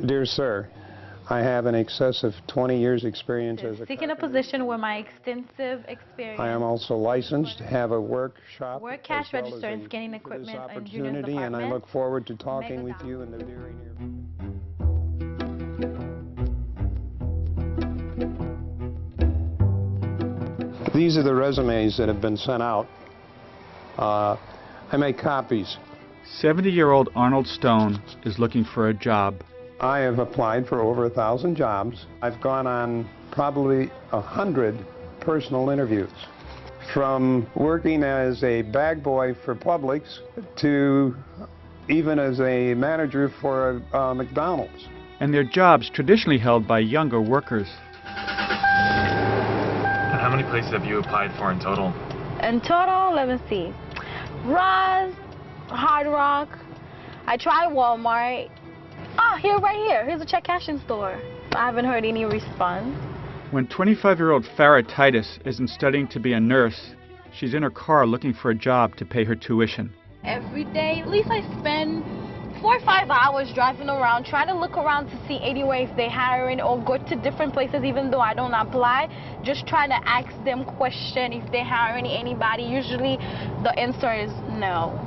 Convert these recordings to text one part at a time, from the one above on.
Dear sir, I have an excess of 20 years experience as a seeking a position where my extensive experience. I am also licensed, have a workshop, work cash register and scanning equipment in Junior's opportunity, and I department. look forward to talking with you in the very near future. These are the resumes that have been sent out. I make copies. 70-year-old Arnold Stone is looking for a job. I have applied for over 1,000 jobs. I've gone on probably 100 personal interviews, from working as a bag boy for Publix to even as a manager for McDonald's. And they're jobs traditionally held by younger workers. And how many places have you applied for in total? In total, let me see. Ross, Hard Rock. I tried Walmart. Oh, right here. Here's a check cashing store. I haven't heard any response. When 25-year-old Farrah Titus isn't studying to be a nurse, she's in her car looking for a job to pay her tuition. Every day, at least I spend 4 or 5 hours driving around, trying to look around to see anywhere if they're hiring, or go to different places even though I don't apply, just trying to ask them questions if they're hiring anybody. Usually the answer is no.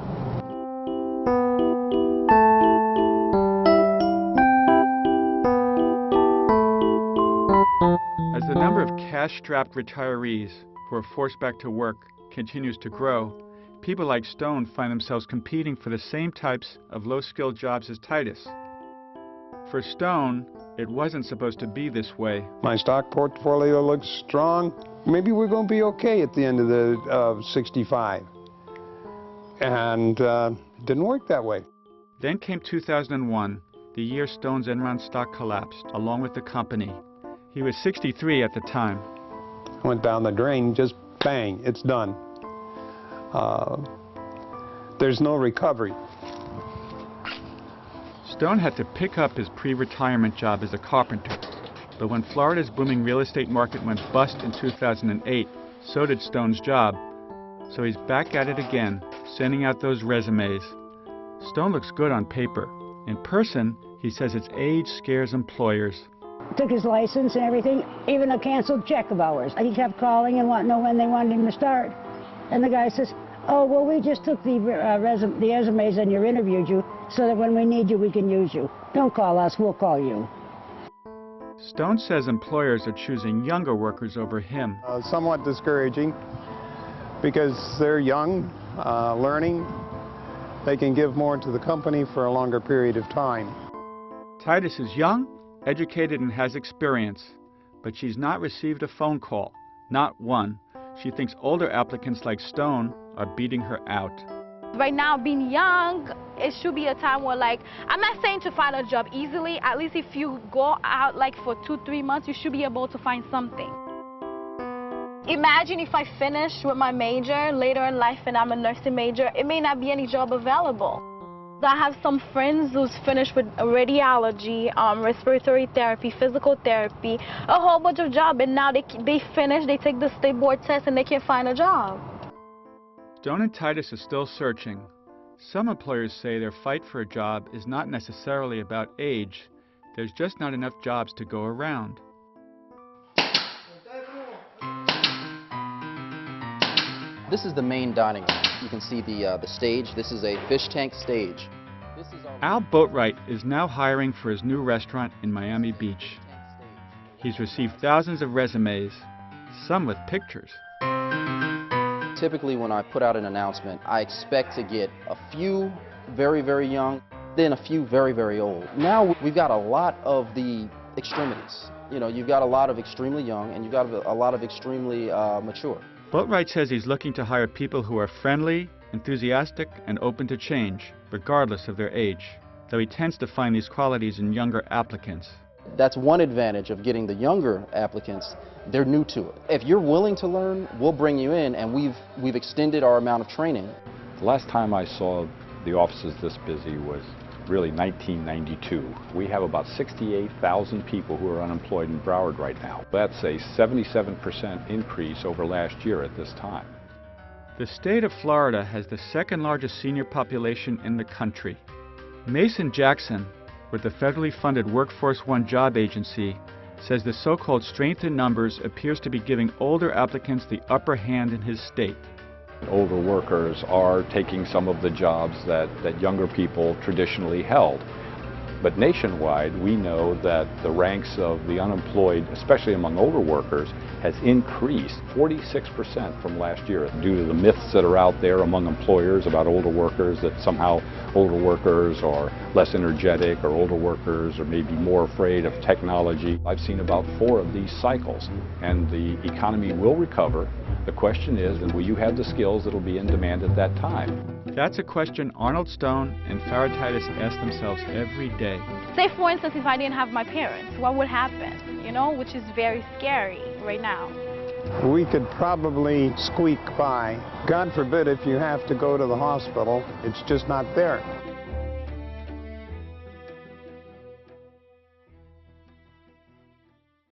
As the number of cash-strapped retirees who are forced back to work continues to grow, people like Stone find themselves competing for the same types of low-skilled jobs as Titus. For Stone, it wasn't supposed to be this way. My stock portfolio looks strong. Maybe we're going to be okay at the end of the 65. And it didn't work that way. Then came 2001, the year Stone's Enron stock collapsed, along with the company. He was 63 at the time. Went down the drain, just bang, it's done. There's no recovery. Stone had to pick up his pre-retirement job as a carpenter. But when Florida's booming real estate market went bust in 2008, so did Stone's job. So he's back at it again, sending out those resumes. Stone looks good on paper. In person, he says his age scares employers. Took his license and everything, even a canceled check of ours. He kept calling and wanting to know when they wanted him to start. And the guy says, oh, well, we just took the resumes and interviewed you so that when we need you, we can use you. Don't call us, we'll call you. Stone says employers are choosing younger workers over him. Somewhat discouraging because they're young, learning. They can give more to the company for a longer period of time. Titus is young, educated, and has experience, but she's not received a phone call, not one. She thinks older applicants like Stone are beating her out. Right now, being young, it should be a time where, like, I'm not saying to find a job easily. At least if you go out like for 2-3 months, you should be able to find something. Imagine if I finish with my major later in life and I'm a nursing major, it may not be any job available. I have some friends who's finished with radiology, respiratory therapy, physical therapy, a whole bunch of jobs, and now they finish, they take the state board test and they can't find a job. Stone and Titus are still searching. Some employers say their fight for a job is not necessarily about age. There's just not enough jobs to go around. This is the main dining room. You can see the stage. This is a fish tank stage. Al Boatwright is now hiring for his new restaurant in Miami Beach. He's received thousands of resumes, some with pictures. Typically when I put out an announcement, I expect to get a few very, very young, then a few very, very old. Now we've got a lot of the extremities. You know, you've got a lot of extremely young and you've got a lot of extremely mature. Boatwright says he's looking to hire people who are friendly, enthusiastic, and open to change, regardless of their age, though he tends to find these qualities in younger applicants. That's one advantage of getting the younger applicants. They're new to it. If you're willing to learn, we'll bring you in, and we've extended our amount of training. The last time I saw the offices this busy was really 1992. We have about 68,000 people who are unemployed in Broward right now. That's a 77% increase over last year at this time. The state of Florida has the second largest senior population in the country. Mason Jackson with the federally funded Workforce One job agency, says the so-called strength in numbers appears to be giving older applicants the upper hand in his state. Older workers are taking some of the jobs that younger people traditionally held. But nationwide, we know that the ranks of the unemployed, especially among older workers, has increased 46% from last year due to the myths that are out there among employers about older workers, that somehow older workers are less energetic or older workers are maybe more afraid of technology. I've seen about 4 of these cycles, and the economy will recover. The question is, will you have the skills that will be in demand at that time? That's a question Arnold Stone and Farah Titus ask themselves every day. Say, for instance, if I didn't have my parents, what would happen? You know, which is very scary right now. We could probably squeak by. God forbid if you have to go to the hospital, it's just not there.